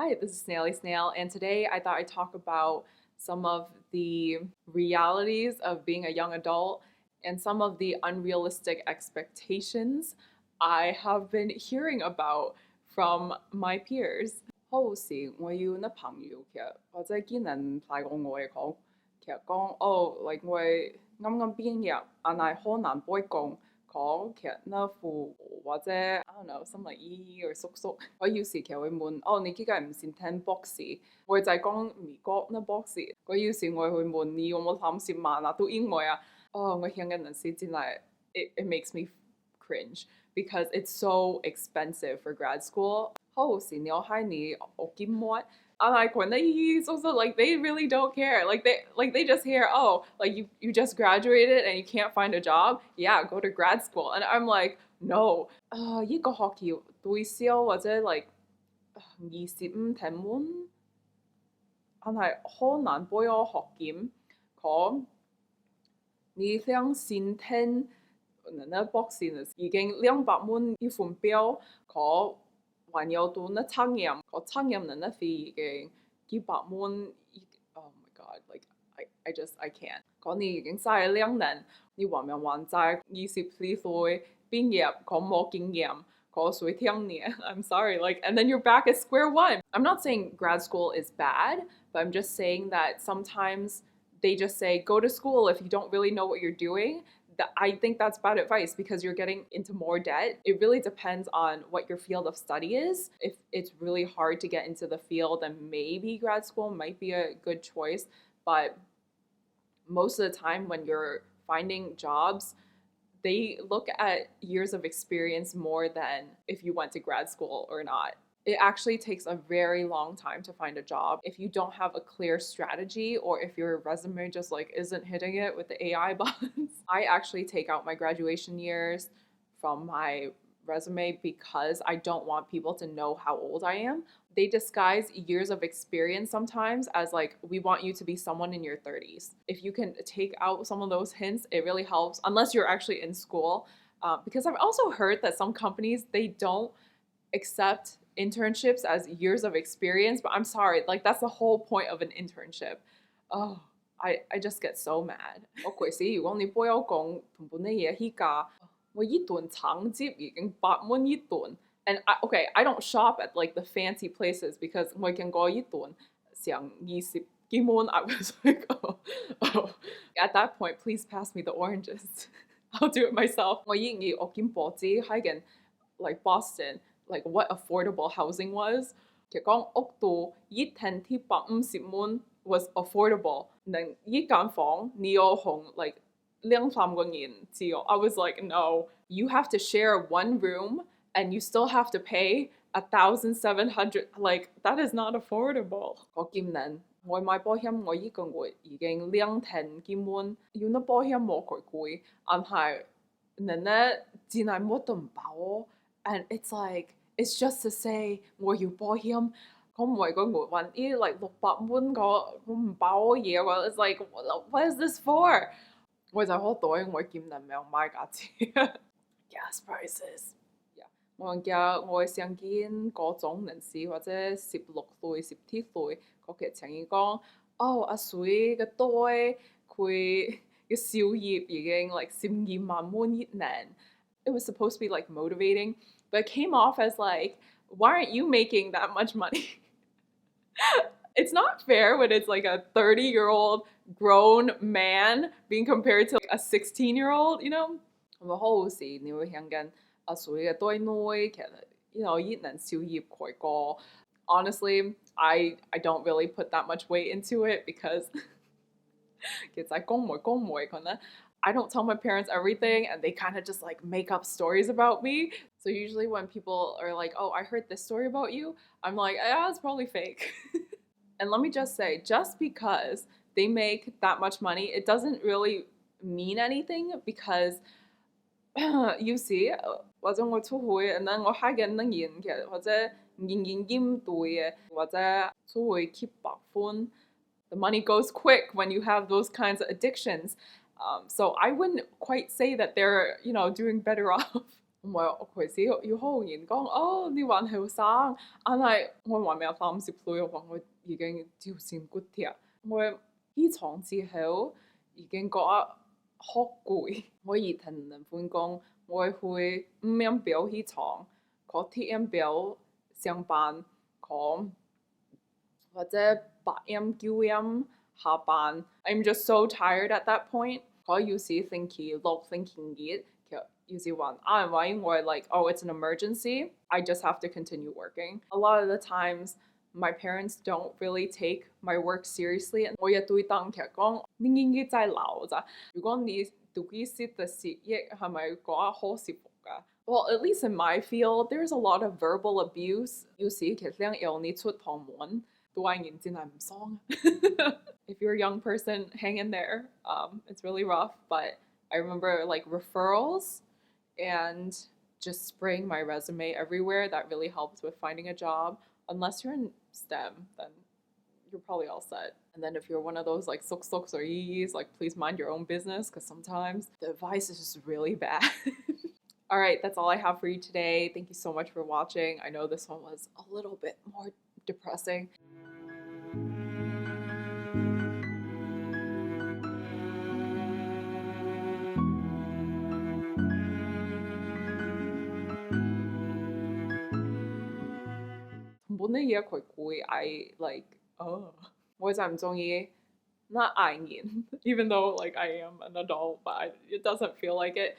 Hi, this is Snaily Snail, and today I thought I'd talk about some of the realities of being a young adult and some of the unrealistic expectations I have been hearing about from my peers. 好時我要呢朋友其實或者見人大過我嘅講，其實講哦，like我啱啱畢業，但係可能唔會講其實呢父母或者 I don't know some like 姨姨 or 叔叔，我有時佢會問哦，你幾時唔先聽博士？我就係講美國呢博士，佢有時我會問你有冇諗住萬啊？都英語啊，我聽嘅陣時真係 it makes me cringe because it's so expensive for grad school. 好時你有喺你屋企摸？And like when they use also like they really don't care. Like they just hear, oh, like you just graduated and you can't find a job. Yeah, go to grad school. And I'm like, no. 呢個學期最少或者 like 25,000，可你想先聽那博士呢已經200,000一份表，可還有讀那測驗，個測驗呢費已經幾百萬。 Oh my god, like I can't. 講你已經嘥2年，你話咪還債24歲畢業，講冇經驗，講水聽你 I'm sorry, like, and then you're back at square one. I'm not saying grad school is bad, but I'm just saying that sometimes they just say go to school if you don't really know what you're doing. I think that's bad advice because you're getting into more debt. It really depends on what your field of study is. If it's really hard to get into the field, then maybe grad school might be a good choice. But most of the time when you're finding jobs, they look at years of experience more than if you went to grad school or not. It actually takes a very long time to find a job if you don't have a clear strategy or if your resume just like isn't hitting it with the AI buttons. I actually take out my graduation years from my resume because I don't want people to know how old I am. They disguise years of experience sometimes as like, we want you to be someone in your 30s. If you can take out some of those hints, it really helps, unless you're actually in school. Because I've also heard that some companies, they don't accept internships as years of experience, but I'm sorry, like that's the whole point of an internship. Oh, I just get so mad. Okay, see, 如果你幫我講同本嘅嘢，依家我一頓橙汁已經8蚊一頓. And okay, I don't shop at like the fancy places because 我見過一頓成20幾蚊. I was like, oh. At that point, please pass me the oranges. I'll do it myself. 我已經我見報紙喺緊 like Boston, like what affordable housing was. 其實講屋度1廳150蚊 was affordable. 能一間房你要紅 like 2-3個人住. I was like, no, you have to share one room and you still have to pay 1,700. Like that is not affordable. 我買保險我已經會2,000幾蚊，有啲保險冇佢貴，但係人呢真係乜都唔包。 and it's like, it's just to say 我要保險，我唔係講我揾啲 like 600蚊個我唔包嘢， it's like what is this for? 我就好多我見人命買架車 gas prices. Yeah. 我記得我想見嗰種人士或者16歲、17歲嗰個情況，哦，阿水嘅袋佢嘅事業已經 like 12萬蚊一年. It was supposed to be like motivating, but it came off as like, why aren't you making that much money? It's not fair when it's like a 30-year-old grown man being compared to like a 16-year-old, you know? 好時你會聽緊阿水嘅袋內，其實一年少業佢個. Honestly, I don't really put that much weight into it because 其實講唔會可能 I don't tell my parents everything and they kind of just like make up stories about me. So usually when people are like, oh, I heard this story about you, I'm like, yeah, it's probably fake. And let me just say, just because they make that much money, it doesn't really mean anything because you see, 或者我出去 and then 我喺緊能源嘅，或者現現金對嘅，或者出去keep白款. The money goes quick when you have those kinds of addictions. So I wouldn't quite say that they're, doing better off. 唔係，佢先要好言講，哦，你還後生，但係我還未有30歲，我話我已經朝鮮骨貼，我起床之後已經覺得好攰，我而同人分工，我會5點表起床，佢7點表上班，佢或者8點9點下班。I'm just so tired at that point。佢有時星期六、星期日，其實有時話因為我 like oh it's an emergency I just have to continue working. A lot of the times my parents don't really take my work seriously。我亦對當其實講你應該再留咋，如果你讀醫師嘅事業係咪覺得好舒服㗎？Well, at least in my field, there's a lot of verbal abuse. 有時其實由你出堂門，讀完言真係唔爽。If you're a young person, hang in there. It's really rough, but I remember like referrals and just spraying my resume everywhere. That really helped with finding a job. Unless you're in STEM, then you're probably all set. And then if you're one of those like suks or yis, like please mind your own business because sometimes the advice is just really bad. All right, that's all I have for you today. Thank you so much for watching. I know this one was a little bit more depressing. Bốn year佢攰I like oh 我就唔中意 not 嗌言 even though like I am an adult but it doesn't feel like it